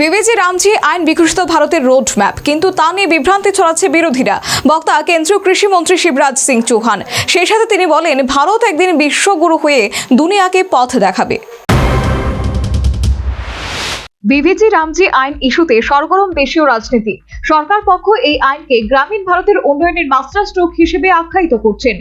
বিবেচি রামজি আইন বিকশিত ভারতের রোড ম্যাপ, কিন্তু তা নিয়ে বিভ্রান্তি ছড়াচ্ছে বিরোধীরা। বক্তা কেন্দ্রীয় কৃষি মন্ত্রী শিবরাজ সিং চৌহান। সেই সাথে তিনি বলেন, ভারত একদিন বিশ্বগুরু হয়ে দুনিয়াকে পথ দেখাবে। বিবেচি রামজি আইন ইস্যুতে সরগরম দেশীয় রাজনীতি। সরকার পক্ষ এই আইনকে গ্রামীণ ভারতের উন্নয়নের মাস্টার স্ট্রোক হিসেবে আখ্যায়িত করছেন।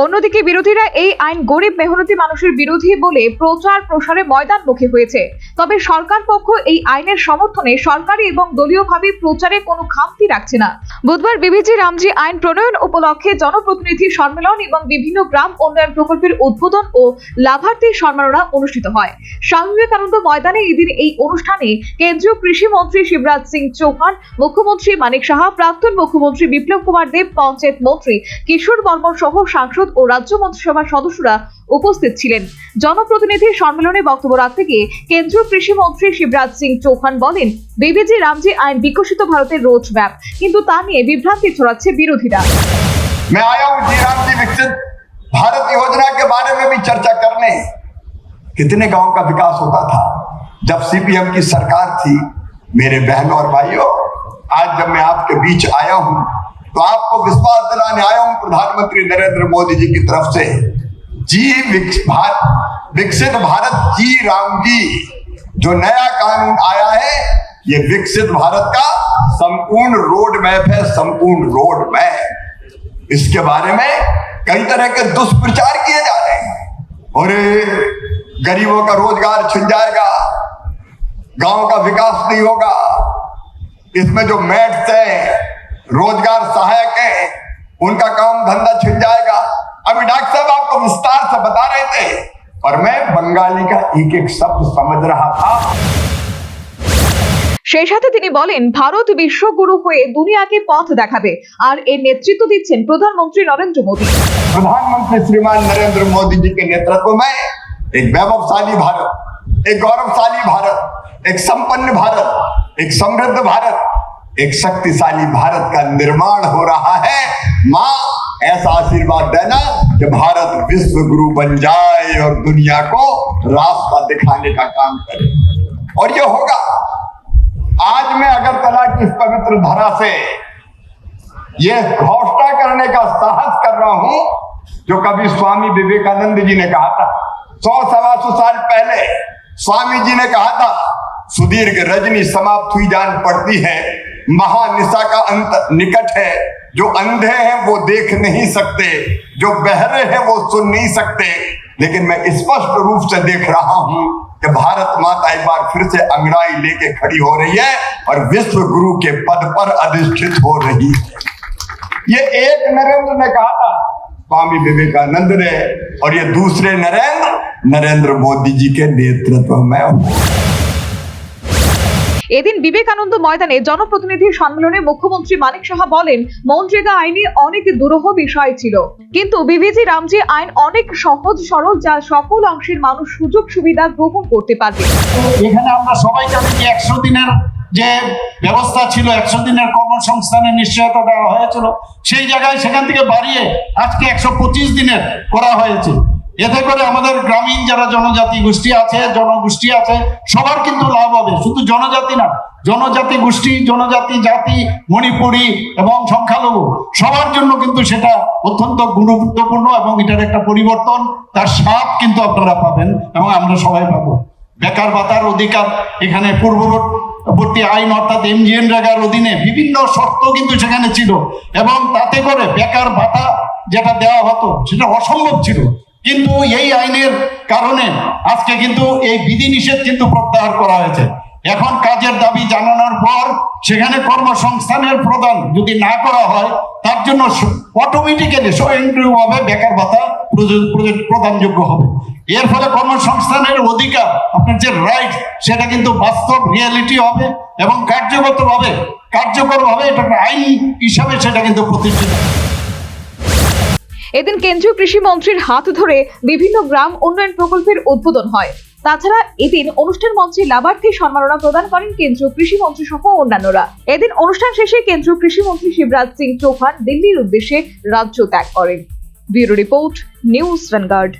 অন্যদিকে বিরোধীরা এই আইন গরিব মেহনতি মানুষের বিরোধী বলে প্রচার প্রসারে ময়দানমুখী হয়েছে। তবে সরকার পক্ষ এই আইনের সমর্থনে সরকারি এবং দলীয়ভাবে প্রচারে কোনো খামতি রাখছে না। বুধবার বিবেচি রামজি আইন প্রণয়ন উপলক্ষে জনপ্রতিনিধি সম্মেলন এবং বিভিন্ন গ্রাম উন্নয়ন প্রকল্পের উদ্বোধন ও লাভার্থী সম্মাননা অনুষ্ঠিত হয়। স্বামী বিবেকানন্দ ময়দানে এদিন এই অনুষ্ঠানে কেন্দ্রীয় কৃষি মন্ত্রী শিবরাজ সিং চৌহান, মুখ্যমন্ত্রী মানিক সাহা, প্রাক্তন মুখ্যমন্ত্রী বিপ্লব কুমার দেব, পঞ্চায়েত মন্ত্রী কিশোর বর্মন সহ সাংসদ ও রাজ্য মন্ত্রিসভার সদস্যরা উপস্থিত ছিলেন। জনপ্রতিনিধি সম্মেলনে বক্তব্য রাখতে গিয়ে কেন্দ্রীয় কৃষি মন্ত্রী শিবরাজ সিং চৌহান বলেন, বিবেচি রামজি আইন বিকশিত ভারতের রোড ম্যাপ, কিন্তু তা নিয়ে বিভ্রান্তি ছড়াচ্ছে বিরোধীরা। मैं आया हूं जी रामजी विकसित भारत योजना के बारे में भी चर्चा करने। कितने गांव का विकास होता था जब सीपीएम की सरकार थी। मेरे बहनों और भाइयों, आज जब मैं आपके बीच आया हूं तो आपको विश्वास दिलाने आया हूं प्रधानमंत्री नरेंद्र मोदी जी की तरफ से, जी विकसित भारत जी राम जी जो नया कानून आया है, ये विकसित भारत का संपूर्ण रोड मैप है, संपूर्ण रोड मैप। इसके बारे में कई तरह के दुष्प्रचार किए जा रहे हैं। और गरीबों का रोजगार छिन जाएगा, गांव का विकास नहीं होगा, इसमें जो मैट्स है, रोजगार सहायक है, उनका काम धंधा छिन जाएगा। अभी डॉक्टर साहब आपको विस्तार से बता रहे थे और मैं बंगाली का एक एक शब्द समझ रहा था। সেই সাথে তিনি বলেন, ভারত বিশ্বগুরু হয়ে দুনিয়াকে পথ দেখাবে, আর এর নেতৃত্ব দিচ্ছেন প্রধানমন্ত্রী নরেন্দ্র মোদী। प्रधानमंत्री श्रीमान नरेंद्र मोदी जी के नेतृत्व में एक वैभवशाली भारत, एक गौरवशाली भारत, एक संपन्न भारत, एक समृद्ध भारत, एक शक्तिशाली भारत का निर्माण हो रहा है। माँ, ऐसा आशीर्वाद देना कि भारत विश्व गुरु बन जाए और दुनिया को रास्ता दिखाने का काम करे, और ये होगा। आज मैं अगरतला की इस पवित्र धरा से ये घोषणा करने का साहस कर रहा हूं जो कभी स्वामी विवेकानंद जी ने कहा था। 100-125 साल पहले स्वामी जी ने कहा था, सुदीर्घ रजनी समाप्त हुई जान पड़ती है, महानिशा का अंत निकट है। जो अंधे हैं वो देख नहीं सकते, जो बहरे हैं वो सुन नहीं सकते, लेकिन मैं स्पष्ट रूप से देख रहा हूं कि भारत माता एक बार फिर से अंगड़ाई लेके खड़ी हो रही है और विश्व गुरु के पद पर अधिष्ठित हो रही है। ये एक नरेंद्र ने कहा था, स्वामी विवेकानंद ने, और ये दूसरे नरेंद्र मोदी जी के नेतृत्व में। এদিন বিবেকানন্দ ময়দানে জনপ্রতিনিধি সম্মেলনে মুখ্যমন্ত্রী মানিক সাহা বলেন, মনরেগা আইনে অনেক দুরূহ বিষয় ছিল, কিন্তু বিবেচি রামজি আইন অনেক সহজ সরল, যা সকল অংশের মানুষ সুযোগ সুবিধা গ্রহণ করতে পারবে। এখানে আমরা সবাই জানি যে 100 দিনের যে ব্যবস্থা ছিল, 100 দিনের কর্মসংস্থানের নিশ্চয়তা দেওয়া হয়েছিল, সেই জায়গায় সেখান থেকে বাড়িয়ে আজকে 125 দিনের করা হয়েছে। এতে করে আমাদের গ্রামীণ যারা জনজাতি গোষ্ঠী আছে, জনগোষ্ঠী আছে, সবার কিন্তু লাভ হবে। শুধু জনজাতি না, জনজাতি গোষ্ঠী, জনজাতি জাতি, মণিপুরী এবং সংখ্যালঘু সবার জন্য কিন্তু সেটা অত্যন্ত গুরুত্বপূর্ণ, এবং এটার একটা পরিবর্তন, তার স্বাদ কিন্তু আপনারা পাবেন এবং আমরা সবাই পাবো। বেকার ভাতার অধিকার, এখানে পূর্ববর্তী আইন অর্থাৎ MGNREGAর অধীনে বিভিন্ন শর্ত কিন্তু সেখানে ছিল, এবং তাতে করে বেকার ভাতা যেটা দেওয়া হতো সেটা অসম্ভব ছিল। কিন্তু এই আইনের কারণে আজকে কিন্তু এই বিধিনিষেধ কিন্তু প্রত্যাহার করা হয়েছে। এখন কাজের দাবি জানানোর পর সেখানে কর্মসংস্থানের প্রদান যদি না করা হয়, তার জন্য অটোমেটিক্যালি স্বয়ংক্রিয়ভাবে বেকার ভাতা প্রদানযোগ্য হবে। এর ফলে কর্মসংস্থানের অধিকার, আপনার যে রাইট, সেটা কিন্তু বাস্তব রিয়ালিটি হবে এবং কার্যকরভাবে এটা আইন হিসাবে সেটা কিন্তু প্রতিষ্ঠিত। এদিন কেন্দ্রীয় কৃষি মন্ত্রীর হাত ধরে বিভিন্ন গ্রাম উন্নয়ন প্রকল্পের উদ্বোধন হয়। তাছাড়া এদিন অনুষ্ঠান মঞ্চে লাভার্থী সম্মাননা প্রদান করেন কেন্দ্রীয় কৃষি মন্ত্রী সহ অন্যান্যরা। এদিন অনুষ্ঠান শেষে কেন্দ্রীয় কৃষি মন্ত্রী শিবরাজ সিং চৌহান দিল্লির উদ্দেশ্যে রাজ্য ত্যাগ করেন। Bureau report, news vanguard.